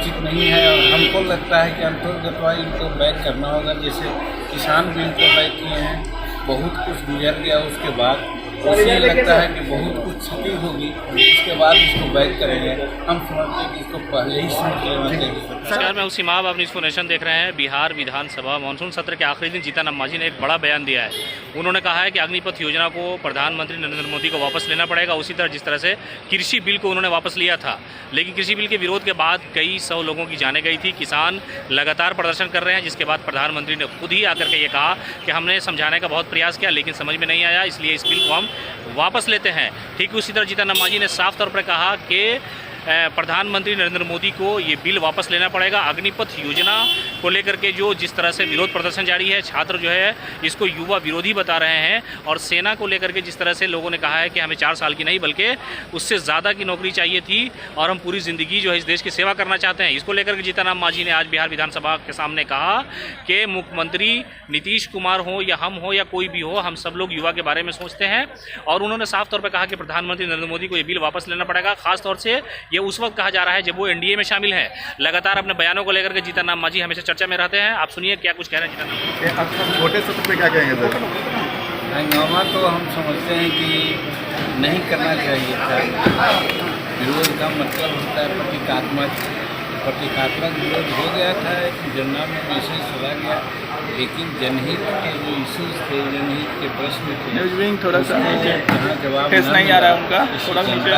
उचित नहीं है और हमको लगता है कि अंतर्गतवा इनको बैक करना होगा। जैसे किसान बिल को बैक किए हैं, बहुत कुछ गुजर गया, उसके बाद उसे लगता है कि बहुत कुछ क्षति होगी, उसके बाद इसको बैक करेंगे। हम समझते हैं कि इसको पहले ही समझ लेना चाहिए। नमस्कार, मैं उसी माब अपनी नेशन देख रहे हैं। बिहार विधानसभा मानसून सत्र के आखिरी दिन जीतन राम मांझी ने एक बड़ा बयान दिया है। उन्होंने कहा है कि अग्निपथ योजना को प्रधानमंत्री नरेंद्र मोदी को वापस लेना पड़ेगा, उसी तरह जिस तरह से कृषि बिल को उन्होंने वापस लिया था। लेकिन कृषि बिल के विरोध के बाद कई सौ लोगों की जाने गई थी। किसान लगातार प्रदर्शन कर रहे हैं, जिसके बाद प्रधानमंत्री ने खुद ही आकर के ये कहा कि हमने समझाने का बहुत प्रयास किया लेकिन समझ में नहीं आया, इसलिए इस बिल को हम वापस लेते हैं। ठीक उसी तरह जीतन राम मांझी ने साफ तौर पर कहा कि प्रधानमंत्री नरेंद्र मोदी को ये बिल वापस लेना पड़ेगा। अग्निपथ योजना को लेकर के जो जिस तरह से विरोध प्रदर्शन जारी है, छात्र जो है इसको युवा विरोधी बता रहे हैं, और सेना को लेकर के जिस तरह से लोगों ने कहा है कि हमें 4 साल की नहीं बल्कि उससे ज़्यादा की नौकरी चाहिए थी और हम पूरी ज़िंदगी जो है इस देश की सेवा करना चाहते हैं। इसको लेकर के जीतन राम मांझी ने आज बिहार विधानसभा के सामने कहा कि मुख्यमंत्री नीतीश कुमार हो या हम हो या कोई भी हो, हम सब लोग युवा के बारे में सोचते हैं। और उन्होंने साफ तौर पर कहा कि प्रधानमंत्री नरेंद्र मोदी को ये बिल वापस लेना पड़ेगा। खासतौर से ये उस वक्त कहा जा रहा है जब वो एनडीए में शामिल है। लगातार अपने बयानों को लेकर के जीतन राम मांझी हमेशा चर्चा में रहते हैं। आप सुनिए क्या कुछ कह रहे हैं जीतन राम मांझी। छोटे सत्र पे क्या कहेंगे सर? हंगामा तो हम समझते हैं कि नहीं करना चाहिए था। विरोध का मतलब होता है प्रतीकात्मक विरोध हो गया था, जनता में मैसेज चला गया, लेकिन जनहित के जो इश्यूज थे, जनहित के प्रश्न थे, न्यूज विंग थोड़ा सा नीचे, जहाँ जवाब टेस्ट नहीं आ रहा है उनका, थोड़ा नीचे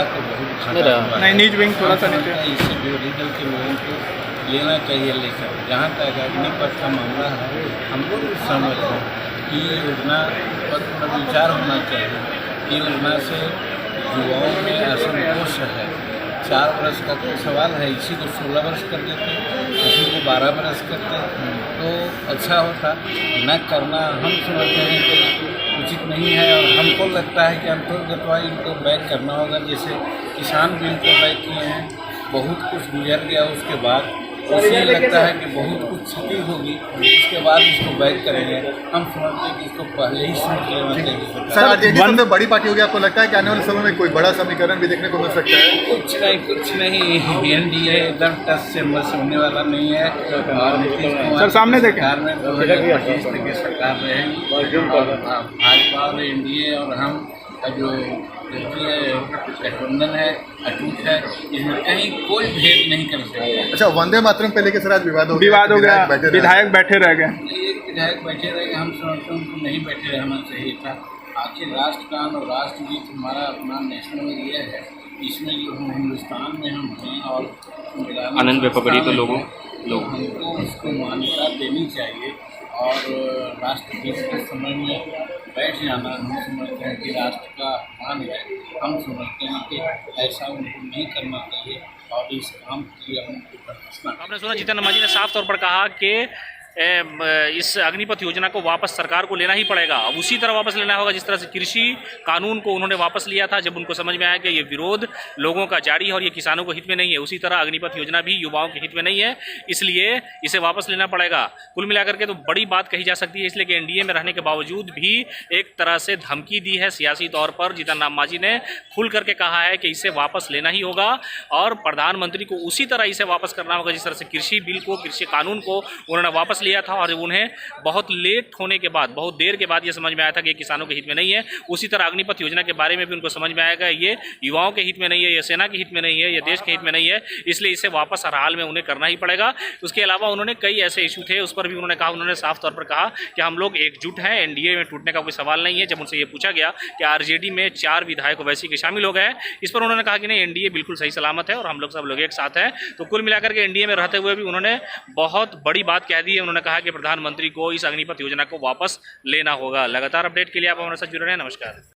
नहीं, न्यूज विंग थोड़ा सा नीचे। इससे विरोधी के लोगों को लेना चाहिए लेकर। जहाँ तक अग्निपथ का मामला है, हम लोग समझ हैं कि योजना पर थोड़ा विचार होना चाहिए। योजना से युवाओं में असंतोष है। 4 वर्ष का कोई सवाल है, इसी को 16 वर्ष कर देते, इसी को 12 वर्ष करते तो अच्छा होता। न करना हम समझते हैं कि उचित नहीं है और हमको लगता है कि अंतर्गतवा इनको बैक करना होगा। जैसे किसान बिल को बैक किए हैं, बहुत कुछ गुजर गया, उसके बाद उसे लगता है कि बहुत कुछ क्षति होगी, उसके बाद इसको बैक करेंगे। हम समझते हैं कि इसको पहले ही समझ लेना चाहिए। सर, आरजेडी सबसे बड़ी पार्टी होगी, आपको लगता है कि आने वाले समय में कोई बड़ा समीकरण भी देखने को मिल सकता है? कुछ नहीं, एनडीए एकदम टच से मस होने वाला नहीं है। और नीतीश कुमार सर सामने देखें, सरकार में 2025 तक की सरकार रहेगी और भाजपा और एनडीए और हम जो गठबंधन है अटूट है, इसमें कहीं कोई भेद नहीं कर सकते। अच्छा, वंदे मातरम पे लेके सर आज विवाद हो गया, विधायक बैठे रह गए। एक विधायक बैठे रह गए, हम समझते हैं उनको नहीं बैठे रहना चाहिए था। आखिर राष्ट्रगान और राष्ट्रगीत हमारा अपना नेशनल ये है, इसमें जो हम हिंदुस्तान में हम हैं और आनंद में पकड़ी तो लोग हमको उसको मान्यता देनी चाहिए। और राष्ट्रगीत के समय में बैठ जाना, हम समझते हैं कि राष्ट्र का अपमान है। हम समझते हैं कि ऐसा उनको नहीं करना चाहिए और इस काम के लिए हमको। आपने सुना जीतन राम मांझी ने साफ तौर पर कहा कि इस अग्निपथ योजना को वापस सरकार को लेना ही पड़ेगा। अब उसी तरह वापस लेना होगा जिस तरह से कृषि कानून को उन्होंने वापस लिया था जब उनको समझ में आया कि ये विरोध लोगों का जारी है और ये किसानों को हित में नहीं है। उसी तरह अग्निपथ योजना भी युवाओं के हित में नहीं है, इसलिए इसे वापस लेना पड़ेगा। कुल मिलाकर के तो बड़ी बात कही जा सकती है, इसलिए कि एनडीए में रहने के बावजूद भी एक तरह से धमकी दी है सियासी तौर पर। जीतन राम मांझी ने खुल करके कहा है कि इसे वापस लेना ही होगा और प्रधानमंत्री को उसी तरह इसे वापस करना होगा जिस तरह से कृषि बिल को, कृषि कानून को उन्होंने वापस लिया था और उन्हें बहुत लेट होने के बाद, बहुत देर के बाद ये समझ में आया था कि किसानों के हित में नहीं है। उसी तरह अग्निपथ योजना के बारे में भी उनको समझ में आएगा ये युवाओं के हित में नहीं है, ये सेना के हित में नहीं है, ये देश के हित में नहीं है, इसलिए इसे वापस हर हाल में उन्हें करना ही पड़ेगा। उसके अलावा उन्होंने कई ऐसे इशू थे, उस पर भी उन्होंने साफ तौर पर कहा कि हम लोग एकजुट हैं, एनडीए में टूटने का कोई सवाल नहीं है। जब उनसे ये पूछा गया कि आरजेडी में 4 विधायक वैसे के शामिल हो गए हैं, इस पर उन्होंने कहा कि नहीं, एनडीए बिल्कुल सही सलामत है और हम लोग सब लोग एक साथ हैं। तो कुल मिलाकर के एनडीए में रहते हुए भी उन्होंने बहुत बड़ी बात कह दी है। उन्होंने कहा कि प्रधानमंत्री को इस अग्निपथ योजना को वापस लेना होगा। लगातार अपडेट के लिए आप हमारे साथ जुड़े रहें। नमस्कार।